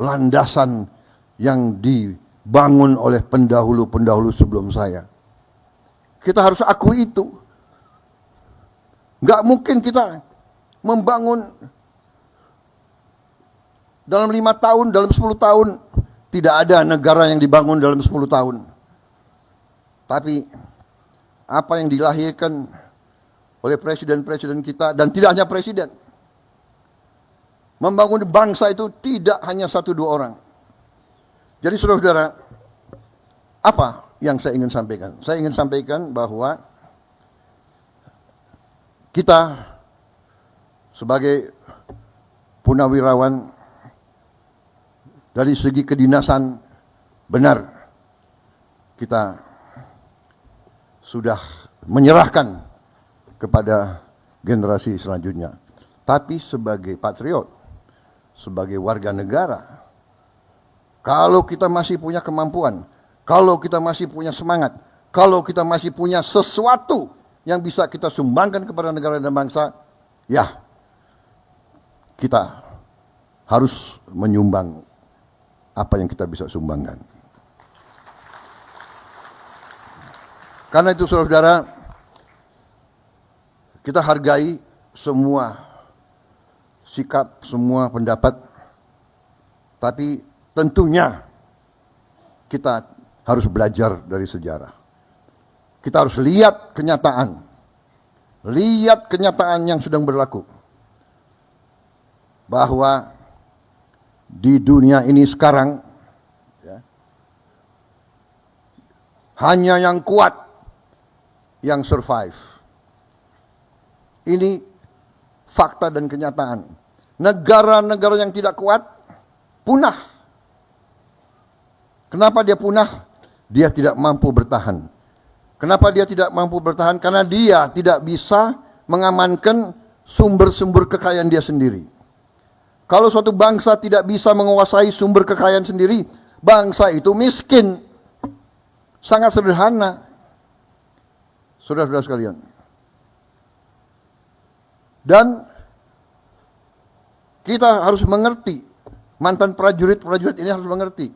landasan yang dibangun oleh pendahulu-pendahulu sebelum saya. Kita harus akui itu. Nggak mungkin kita membangun dalam 5 tahun, dalam 10 tahun. Tidak ada negara yang dibangun dalam 10 tahun. Tapi apa yang dilahirkan oleh presiden-presiden kita, dan tidak hanya presiden, membangun bangsa itu tidak hanya 1-2 orang. Jadi saudara-saudara, apa yang saya ingin sampaikan? Saya ingin sampaikan bahwa kita sebagai punawirawan dari segi kedinasan benar kita sudah menyerahkan kepada generasi selanjutnya. Tapi sebagai patriot, sebagai warga negara, kalau kita masih punya kemampuan, kalau kita masih punya semangat, kalau kita masih punya sesuatu yang bisa kita sumbangkan kepada negara dan bangsa, ya kita harus menyumbang apa yang kita bisa sumbangkan. Karena itu saudara-saudara, kita hargai semua sikap, semua pendapat, tapi tentunya kita harus belajar dari sejarah. Kita harus lihat kenyataan yang sedang berlaku. Bahwa di dunia ini sekarang ya, hanya yang kuat yang survive. Ini fakta dan kenyataan. Negara-negara yang tidak kuat punah. Kenapa dia punah? Dia tidak mampu bertahan. Kenapa dia tidak mampu bertahan? Karena dia tidak bisa mengamankan sumber-sumber kekayaan dia sendiri. Kalau suatu bangsa tidak bisa menguasai sumber kekayaan sendiri, bangsa itu miskin. Sangat sederhana. Saudara-saudara sekalian. Dan kita harus mengerti, mantan prajurit-prajurit ini harus mengerti.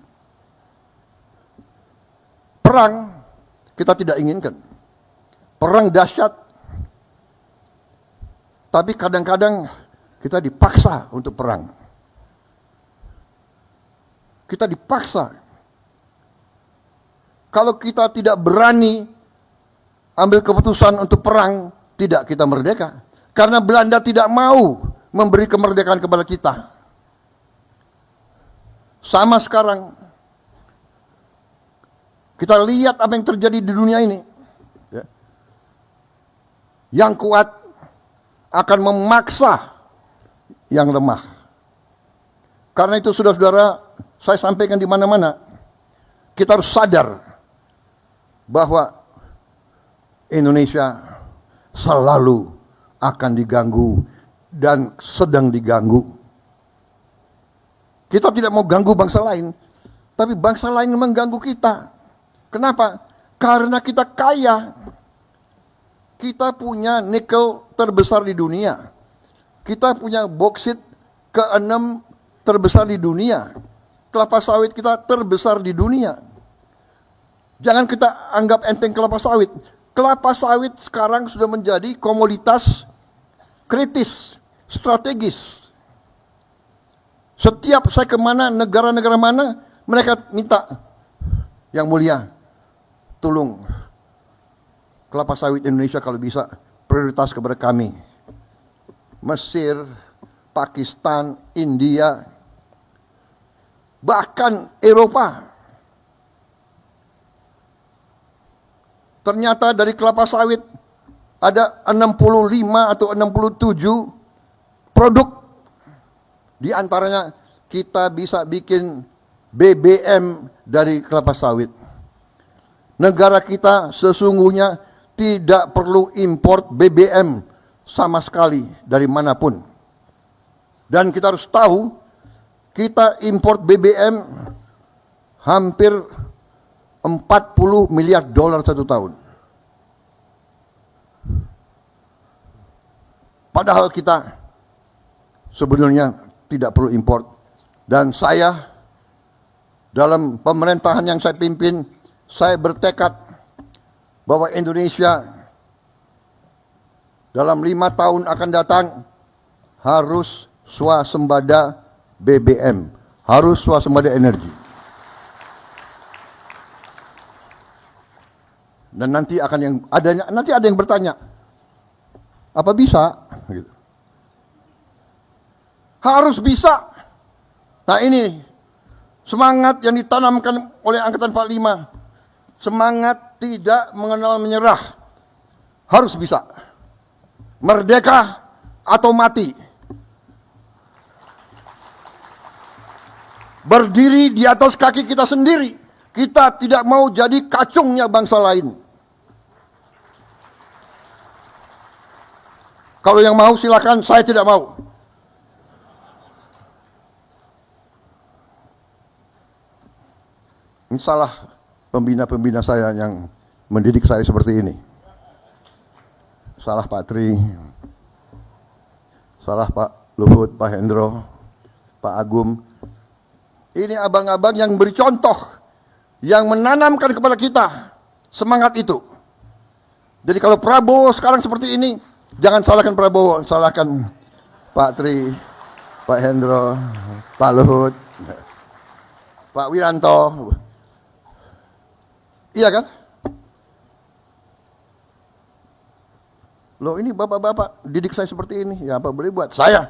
Perang kita tidak inginkan. Perang dahsyat. Tapi kadang-kadang kita dipaksa untuk perang. Kita dipaksa. Kalau kita tidak berani ambil keputusan untuk perang, tidak kita merdeka. Karena Belanda tidak mau memberi kemerdekaan kepada kita. Sama sekarang. Kita lihat apa yang terjadi di dunia ini. Yang kuat akan memaksa yang lemah. Karena itu saudara-saudara, saya sampaikan di mana-mana, kita harus sadar bahwa Indonesia selalu akan diganggu dan sedang diganggu. Kita tidak mau ganggu bangsa lain, tapi bangsa lain mengganggu kita. Kenapa? Karena kita kaya. Kita punya nikel terbesar di dunia. Kita punya boksit ke-6 terbesar di dunia. Kelapa sawit kita terbesar di dunia. Jangan kita anggap enteng kelapa sawit. Kelapa sawit sekarang sudah menjadi komoditas kritis, strategis. Setiap saya kemana, negara-negara mana, mereka minta, yang mulia, tolong kelapa sawit Indonesia kalau bisa prioritas kepada kami. Mesir, Pakistan, India, bahkan Eropa. Ternyata dari kelapa sawit ada 65 atau 67 produk. Di antaranya kita bisa bikin BBM dari kelapa sawit. Negara kita sesungguhnya tidak perlu import BBM sama sekali dari manapun. Dan kita harus tahu, kita import BBM hampir 40 miliar dolar satu tahun. Padahal kita sebenarnya tidak perlu import. Dan saya dalam pemerintahan yang saya pimpin, saya bertekad bahwa Indonesia dalam 5 tahun akan datang harus swasembada BBM, harus swasembada energi. Dan nanti ada yang bertanya, apa bisa? Gitu. Harus bisa. Nah ini semangat yang ditanamkan oleh Angkatan 45, semangat tidak mengenal menyerah, harus bisa. Merdeka atau mati. Berdiri di atas kaki kita sendiri. Kita tidak mau jadi kacungnya bangsa lain. Kalau yang mau silakan, saya tidak mau. Ini salah pembina-pembina saya yang mendidik saya seperti ini. Salah Pak Tri, salah Pak Luhut, Pak Hendro, Pak Agum. Ini abang-abang yang beri contoh, yang menanamkan kepada kita semangat itu. Jadi kalau Prabowo sekarang seperti ini, jangan salahkan Prabowo, salahkan Pak Tri, Pak Hendro, Pak Luhut, Pak Wiranto. Iya kan? Loh ini bapak-bapak didik saya seperti ini, ya apa boleh buat. Saya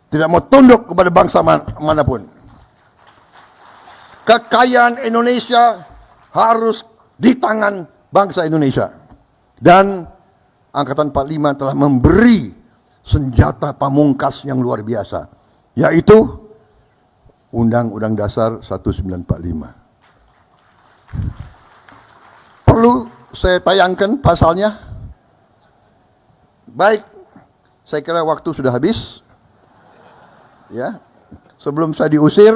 tidak mau tunduk kepada bangsa manapun. Kekayaan Indonesia harus di tangan bangsa Indonesia. Dan Angkatan 45 telah memberi senjata pamungkas yang luar biasa, yaitu Undang-Undang Dasar 1945. Perlu saya tayangkan pasalnya? Baik, saya kira waktu sudah habis. Ya, sebelum saya diusir,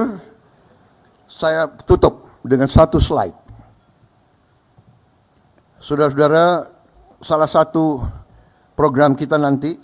saya tutup dengan satu slide. Saudara-saudara, salah satu program kita nanti